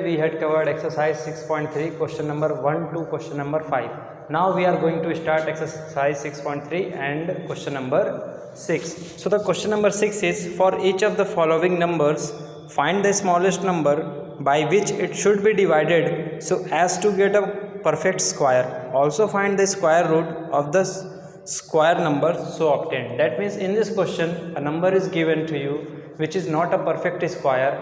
we had covered exercise 6.3 question number 1 to question number 5. Now we are going to start exercise 6.3 and question number 6. So the question number 6 is, for each of the following numbers find the smallest number by which it should be divided so as to get a perfect square. Also find the square root of the square number so obtained. That means in this question a number is given to you which is not a perfect square,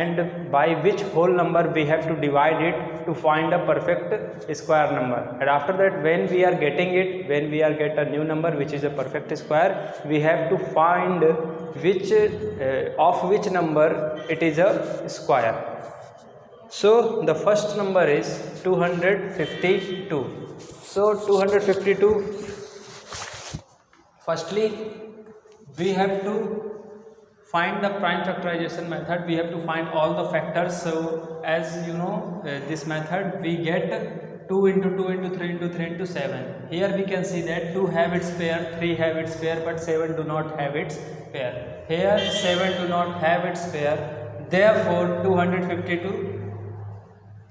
and by which whole number we have to divide it to find a perfect square number. And after that, when we are getting it, when we are get a new number which is a perfect square, we have to find which of which number it is a square. So the first number is 252. So 252, firstly we have to find the prime factorization method. We have to find all the factors. So as you know, this method we get 2 into 2 into 3 into 3 into 7. Here we can see that 2 have its pair, 3 have its pair, but 7 do not have its pair. Here 7 do not have its pair. Therefore 252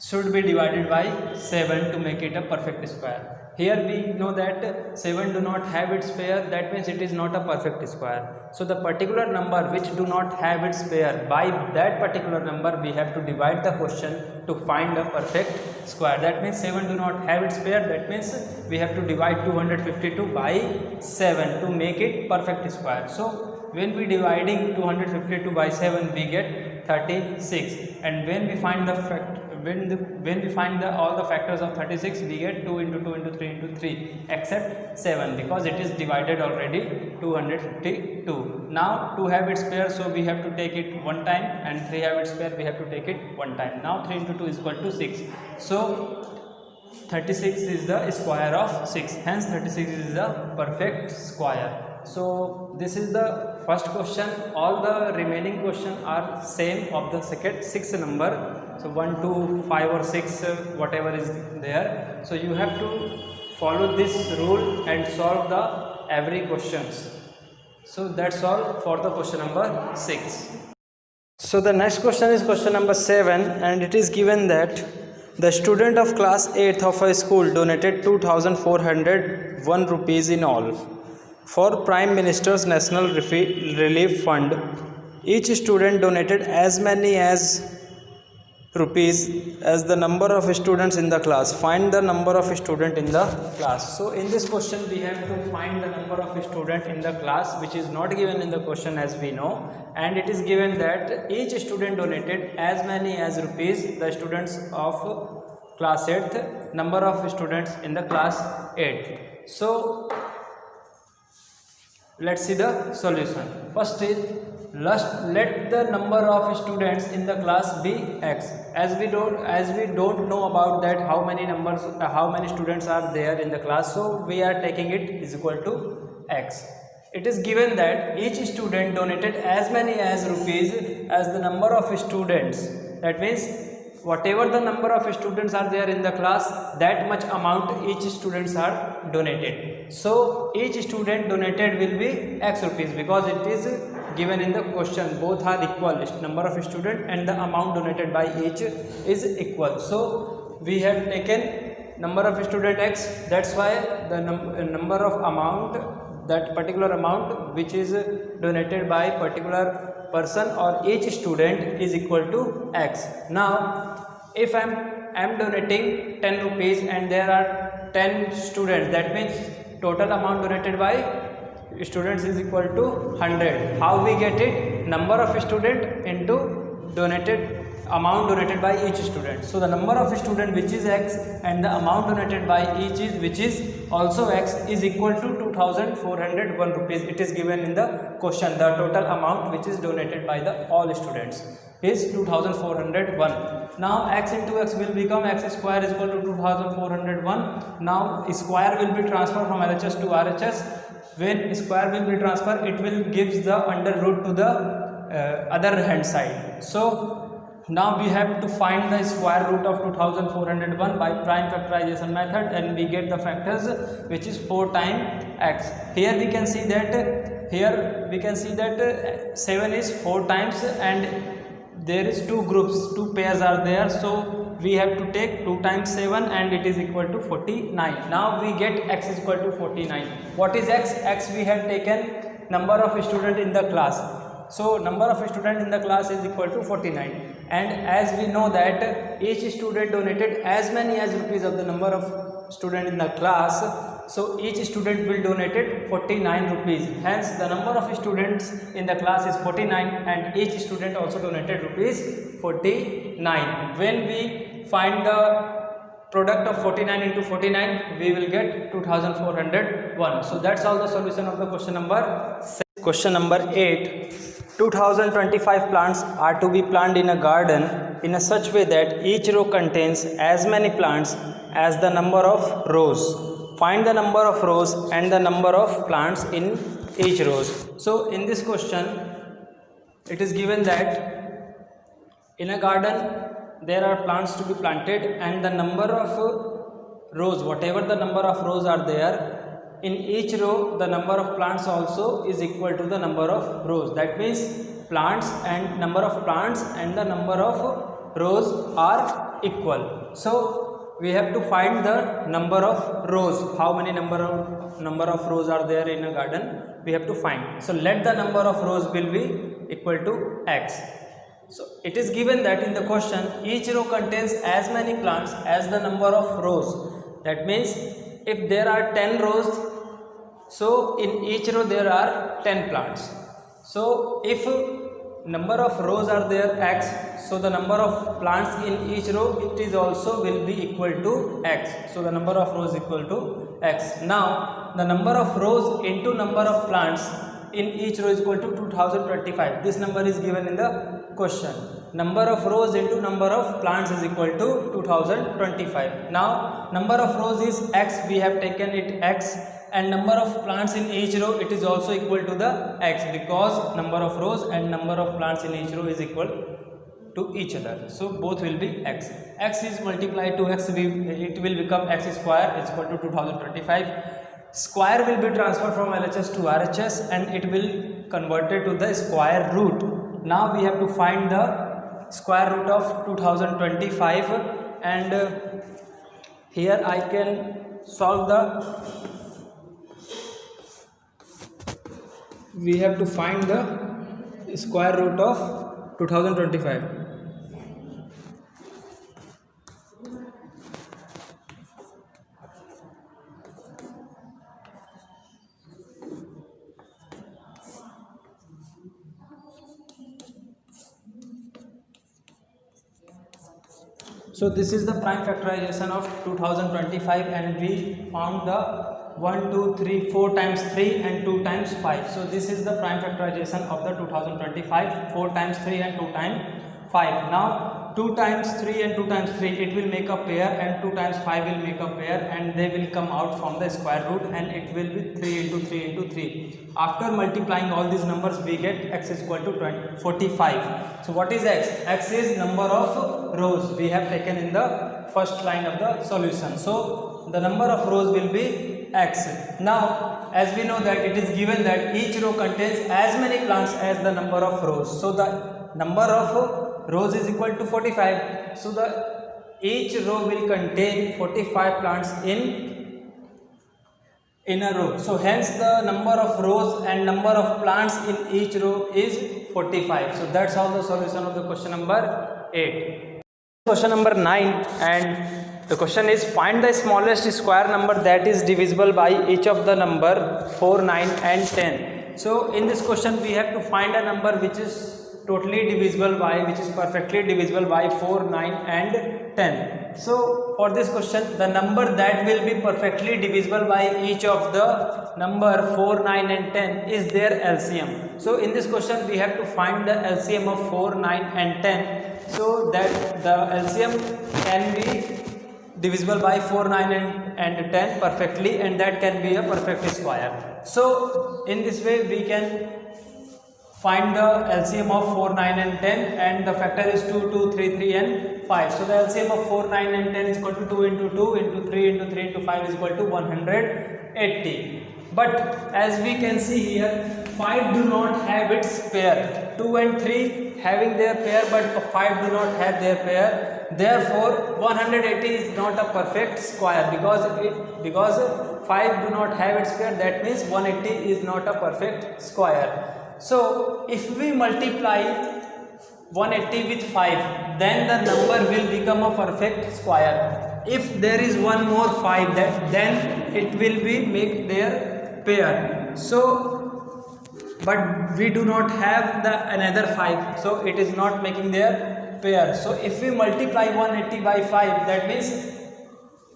should be divided by 7 to make it a perfect square. Here we know that 7 do not have its pair, that means it is not a perfect square. So the particular number which do not have its pair, by that particular number we have to divide the question to find a perfect square. That means 7 do not have its pair, that means we have to divide 252 by 7 to make it perfect square. So when we dividing 252 by 7 we get 36, and when we find the when we find all the factors of 36, we get 2 into 2 into 3 into 3 except 7 because it is divided already 252. Now 2 have its pair, so we have to take it one time, and 3 have its pair, we have to take it one time. Now 3 into 2 is equal to 6. So 36 is the square of 6, hence 36 is the perfect square. So this is the first question. All the remaining questions are same of the second 6 number. So 1, 2, 5 or 6, whatever is there. So you have to follow this rule and solve the every questions. So that's all for the question number 6. So the next question is question number 7, and it is given that the student of class 8 of a school donated 2,401 rupees in all for Prime Minister's National Relief Fund. Each student donated as many as rupees as the number of students in the class. Find the number of students in the class. So in this question we have to find the number of students in the class, which is not given in the question as we know, and it is given that each student donated as many as rupees the students of class 8th, number of students in the class 8. So let's see the solution. First is, let the number of students in the class be x. As we don't know about that how many students are there in the class, so we are taking it is equal to x. It is given that each student donated as many as rupees as the number of students. That means whatever the number of students are there in the class, that much amount each students are donated. So each student donated will be x rupees because it is given in the question. Both are equal, number of student and the amount donated by each is equal. So we have taken number of student x, that's why the number of amount, that particular amount which is donated by particular person or each student is equal to x. Now if I am donating 10 rupees and there are 10 students, that means total amount donated by students is equal to 100. How we get it? Number of student into donated amount donated by each student. So the number of student which is x and the amount donated by each is which is also x is equal to 2,401 rupees. It is given in the question. The total amount which is donated by the all students is 2,401. Now x into x will become x square is equal to 2,401. Now square will be transferred from LHS to RHS. When square will be transferred, it will gives the under root to the other hand side. So now we have to find the square root of 2,401 by prime factorization method, and we get the factors which is 4 times x. Here we can see that 7 is 4 times, and there is two groups, two pairs are there, so we have to take 2 times 7 and it is equal to 49. Now we get x is equal to 49. What is x? X we have taken number of student in the class. So number of student in the class is equal to 49, and as we know that each student donated as many as rupees of the number of student in the class, so each student will donated 49 rupees. Hence the number of students in the class is 49 and each student also donated rupees 49. When we find the product of 49 into 49, we will get 2401. So that's all the solution of the question number 6. Question number 8. 2025 plants are to be planted in a garden in a such way that each row contains as many plants as the number of rows. Find the number of rows and the number of plants in each rows. So in this question, it is given that in a garden there are plants to be planted and the number of rows, whatever the number of rows are there, in each row the number of plants also is equal to the number of rows. That means plants and number of plants and the number of rows are equal. So we have to find the number of rows. How many number of rows are there in a garden? We have to find. So let the number of rows will be equal to x. So it is given that in the question each row contains as many plants as the number of rows. That means if there are 10 rows, so in each row there are 10 plants. So if number of rows are there x, so the number of plants in each row it is also will be equal to x. So the number of rows equal to x. Now the number of rows into number of plants in each row is equal to 2025. This number is given in the question. Number of rows into number of plants is equal to 2025. Now number of rows is x, we have taken it x, and number of plants in each row it is also equal to the x, because number of rows and number of plants in each row is equal to each other. So both will be x. X is multiplied to x, it will become x square is equal to 2025. Square will be transferred from LHS to RHS and it will converted to the square root. Now we have to find the square root of 2025, and here I can solve we have to find the square root of 2025. So this is the prime factorization of 2025, and we found the 1, 2, 3, 4 times 3 and 2 times 5. So this is the prime factorization of the 2025, 4 times 3 and 2 times 5. Now 2 times 3 and 2 times 3 it will make a pair, and 2 times 5 will make a pair, and they will come out from the square root, and it will be 3 into 3 into 3. After multiplying all these numbers we get x is equal to 45. So what is x? X is number of rows we have taken in the first line of the solution. So the number of rows will be x. Now as we know that it is given that each row contains as many plants as the number of rows. So the number of rows is equal to 45. So each row will contain 45 plants in a row. So hence the number of rows and number of plants in each row is 45. So that's all the solution of the question number 8. Question number 9, and the question is find the smallest square number that is divisible by each of the number 4, 9 and 10. So in this question we have to find a number which is totally divisible by, which is perfectly divisible by 4, 9 and 10. So for this question the number that will be perfectly divisible by each of the number 4, 9 and 10 is their LCM. So in this question we have to find the LCM of 4, 9 and 10, so that the LCM can be divisible by 4, 9 and 10 perfectly, and that can be a perfect square. So in this way we can find the LCM of 4, 9 and 10, and the factor is 2, 2, 3, 3 and 5. So the LCM of 4, 9 and 10 is equal to 2 into 2 into 3 into 3 into 5 is equal to 180. But as we can see here, 5 do not have its pair. 2 and 3 having their pair but 5 do not have their pair. Therefore 180 is not a perfect square because 5 do not have its pair. That means 180 is not a perfect square. So if we multiply 180 with 5, then the number will become a perfect square. If there is one more 5, then it will be make their pair. So but we do not have the another 5, so it is not making their pair. So if we multiply 180 by 5, that means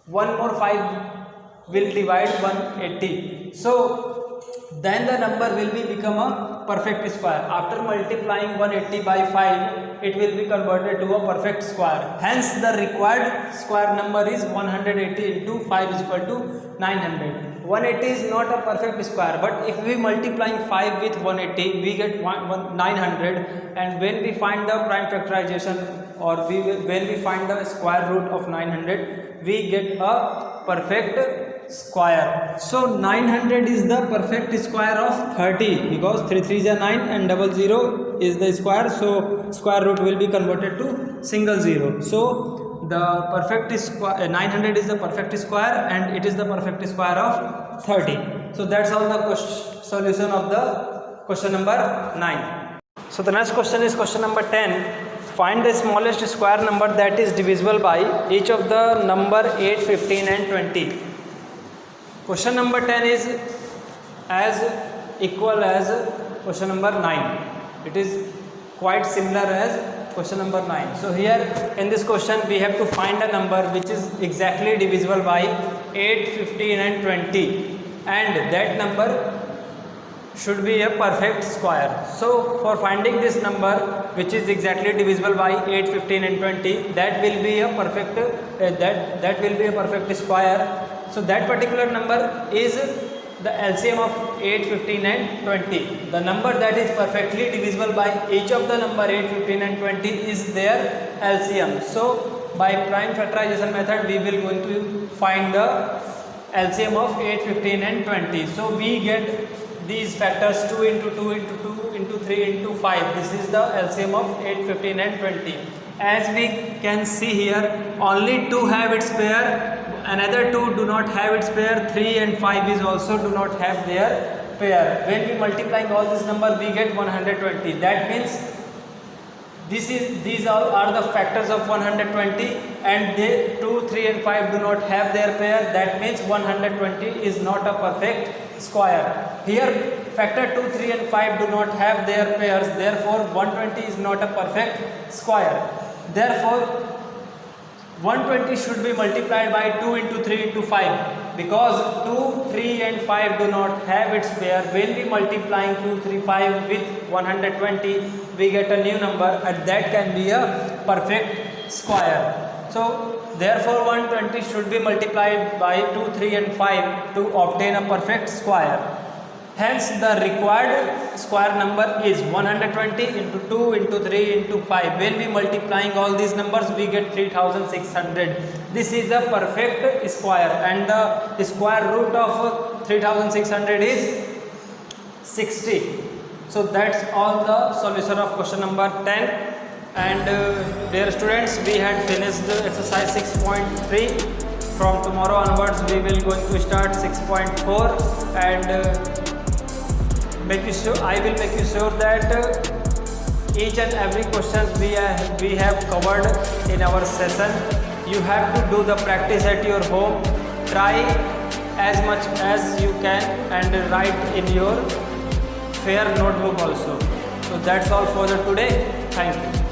one more 5 will divide 180. So then the number will become a perfect square. After multiplying 180 by 5, it will be converted to a perfect square. Hence the required square number is 180 into 5 is equal to 900. 180 is not a perfect square, but if we multiplying 5 with 180, we get 900, and when we find the prime factorization or when we find the square root of 900, we get a perfect square. So 900 is the perfect square of 30, because 3 3s are 9 and 00 is the square, so square root will be converted to single zero. So the perfect square 900 is the perfect square, and it is the perfect square of 30. So that's all the solution of the question number 9. So the next question is question number 10. Find the smallest square number that is divisible by each of the number 8, 15 and 20. Question number 10 is as equal as question number 9. It is quite similar as question number 9. So here in this question we have to find a number which is exactly divisible by 8, 15 and 20, and that number should be a perfect square. So for finding this number which is exactly divisible by 8, 15 and 20, that will be a perfect that will be a perfect square. So that particular number is the LCM of 8, 15 and 20. The number that is perfectly divisible by each of the number 8, 15 and 20 is their LCM. So by prime factorization method we will going to find the LCM of 8, 15 and 20. So we get these factors 2 into 2 into 2 into 3 into 5. This is the LCM of 8, 15 and 20. As we can see here, only 2 have its pair, another 2 do not have its pair, 3 and 5 is also do not have their pair. When we multiplying all this number, we get 120. That means these all are the factors of 120, and they 2, 3 and 5 do not have their pair. That means 120 is not a perfect square. Here factor 2, 3 and 5 do not have their pairs, therefore 120 is not a perfect square. Therefore 120 should be multiplied by 2 into 3 into 5, because 2, 3 and 5 do not have its pair. When we multiplying 2, 3, 5 with 120, we get a new number, and that can be a perfect square. So therefore 120 should be multiplied by 2, 3 and 5 to obtain a perfect square. Hence the required square number is 120 into 2 into 3 into 5. When we multiplying all these numbers, we get 3600. This is a perfect square, and the square root of 3600 is 60. So that's all the solution of question number 10. And dear students, we had finished the exercise 6.3. From tomorrow onwards we will going to start 6.4, and I will make you sure that each and every questions we have covered in our session. You have to do the practice at your home. Try as much as you can and write in your fair notebook also. So that's all for the today. Thank you.